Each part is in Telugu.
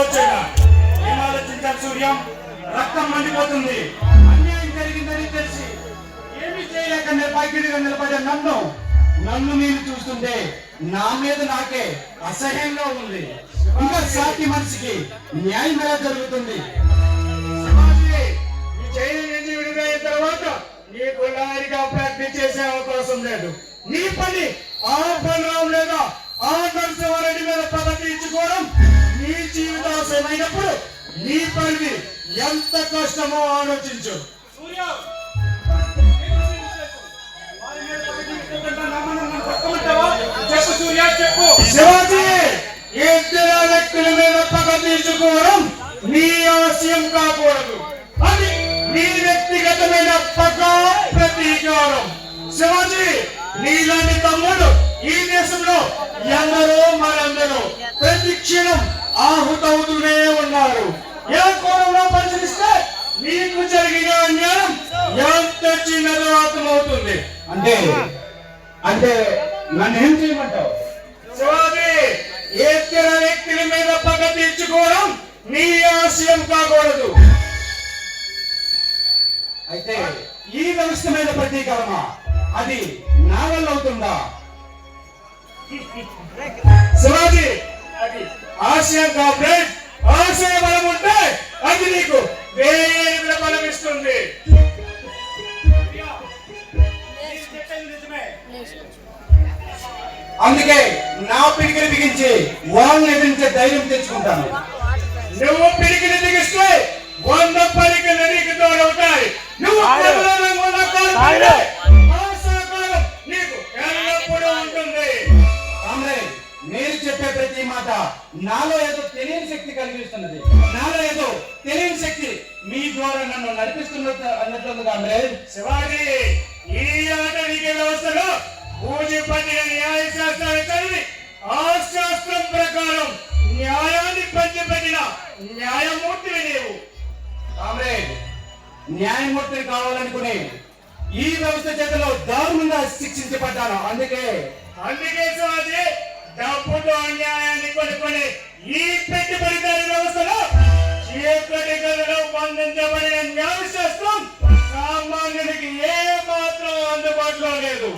వచ్చేనా? ఏం ఆలోచించారు సూర్యం? రక్తం మండిపోతుంది. అన్యాయం జరిగిందని తెలిసి ఏమి చేయలేక నిర్భాగ్యుడిగా నిలబడే నన్ను మీరు చూస్తుంటే నా మీద నాకే అసహ్యంగా ఉంది. ఇంకా సాటి మనిషికి న్యాయం ఎలా జరుగుతుంది? విడుదలైన తర్వాత నీకు లారీగా ప్రాక్టీస్ చేసే అవకాశం లేదు. నీ పని ఆపడం లేదా ఆదర్శవారెడ్డి మీద పదవి ఇచ్చుకోవడం నీ జీవితాశయమైనప్పుడు నీ పని ఎంత కష్టమో ఆలోచించు. శివాజీ, ఇద్దరు వ్యక్తుల మీద పగ తీర్చుకోవడం నీ ఆశయం కాకూడదు. అది నీ వ్యక్తిగతమైన పగ ప్రతీకారం. శివాజీ, నీలాంటి తమ్ముడు ఈ దేశంలో ఎందరో మరందరూ ప్రతి క్షణం ఆహుతవుతూనే ఉన్నారు. ఏ కోణంలో పరిశీలిస్తే నీకు జరిగిన అన్యాయం ఎంత చిన్నదో అర్థమవుతుంది. అంటే నన్ను ఏం చేయమంటావు? శివాజీ, ఇతర వ్యక్తుల మీద పగ తీర్చుకోవడం నీ ఆశయం కాకూడదు. అయితే ఈ వ్యవస్థ మీద ప్రతీకారమా? అది నా వల్ల అవుతుందా? శివాజీ, అది ఆశయం కాంప్లెక్స్. ఆశయ బలం ఉంటే అది నీకు వేరే బలం ఇస్తుంది. అందుకే నా పిడికిని బిగించి వాళ్ళని ఎదిరించే ధైర్యం తెచ్చుకుంటాను. నువ్వు పిడికిని దిగిస్తే 100 పిడికిలు నీకు తోడవుతాయి. నువ్వు నీకు ఎల్లప్పుడూ ఉంటుంది. మీరు చెప్పే ప్రతి మాట నాలో ఏదో తెలియని శక్తి కలిగిస్తున్నది. నాలో ఏదో తెలియని శక్తి మీ ద్వారా నన్ను నడిపిస్తున్నట్టు అన్నట్లుంది కామ్రేడ్. శివాజీ, ఈ ఆటవిక వ్యవస్థలో పూజపడిన న్యాయ శాస్త్రాన్ని చదివి ఆ శాస్త్రం ప్రకారం న్యాయాన్ని పంచిపెట్టిన న్యాయమూర్తిని నీవు. కామ్రేడ్, న్యాయమూర్తిని కావాలనుకుని ఈ వ్యవస్థ చేతలో దారుణంగా శిక్షించబడ్డాను. అందుకే శివాజీ, డబ్బుతో అన్యాయాన్ని కొనుక్కొని ఈ పెట్టుబడిదారి వ్యవస్థలో చీకటి గదిలో బంధించబడిన న్యాయశాస్త్రం సామాన్యుడికి ఏ మాత్రం అందుబాటులో లేదు.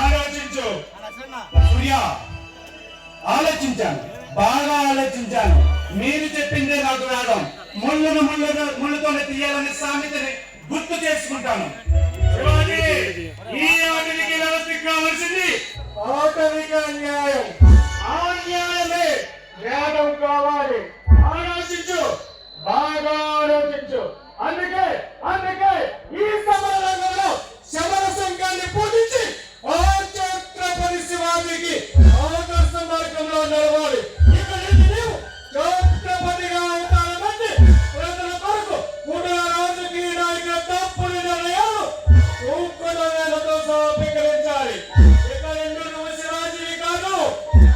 ఆలోచించు సూర్య. ఆలోచించాను, బాగా ఆలోచించాను. మీరు చెప్పిందే నాకు వేదం. ముళ్ళతోనే తీయాలని సామెతని గుర్తు చేసుకుంటాను. శివాజీ, ఈ ఆటవిక వ్యవస్థకి కావాల్సింది ఆటవిక న్యాయం. ఆ న్యాయమే వేదం కావాలి. ఆలోచించు, బాగా ఆలోచించు. అందుకే ఈ సమర రంగంలో శమర సంఘాన్ని పూజించి ఆ ఛత్రపతి శివాజీకి ఆదర్శ మార్గంలో నడవాలి. ఇక్కడ నీవు ఛత్రపతిగా అవుతానంటే ప్రజల కొరకు కూడా రాజకీయ నాయకుల తప్పుడు నిర్ణయాలు ఊక్కల వేలతో సమీకరించాలి. ఇక నువ్వు శివాజీని కాదు,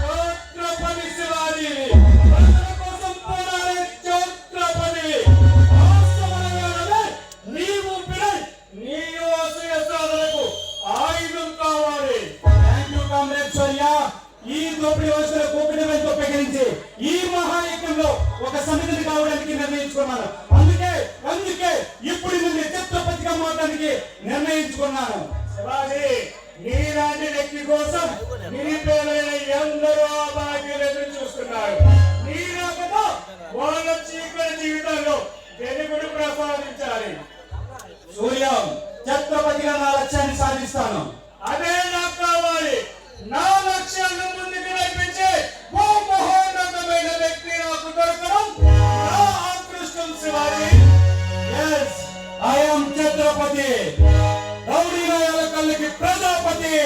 ఛత్రపతి శివాజీని. ప్రజల కోసం పోరాడే ఛత్రపతి. నీవు నీ ఆశయ సాధనకు ఆయుధం కావాలి. థ్యాంక్ యూ కామ్రేడ్ సూర్య. ఈ దోపిడీ వ్యవస్థల కూపిడి వెంట ఉపయోగించి ఈ మహాయజ్ఞంలో ఒక సమితిని కావడానికి నిర్ణయించుకున్నాను. అందుకే ఇప్పుడు నుండి ఛత్రపతిగా మారడానికి నిర్ణయించుకున్నాను. శివాజీ, నీలాంటి వ్యక్తి కోసం నీ పేరైన ఎందరో అభాగ్యులు ఎదురు చూస్తున్నారు. నీ రాకతో వాళ్ళ చీకటి జీవితంలో వెలుగును ప్రసాదించాలి. సూర్యం, ఛత్రపతిగా నా లక్ష్యాన్ని సాధిస్తాను. అదే నాకు కావాలి. నా లక్ష్యాన్ని ముందుకు నడిపించే ఓ మహోన్నతమైన వ్యక్తి నాకు దొరకడం నా అదృష్టం. Shivaji, yes, I am Chhatrapati. Rowdy నాయాల కళ్ళకి ప్రజాపతి.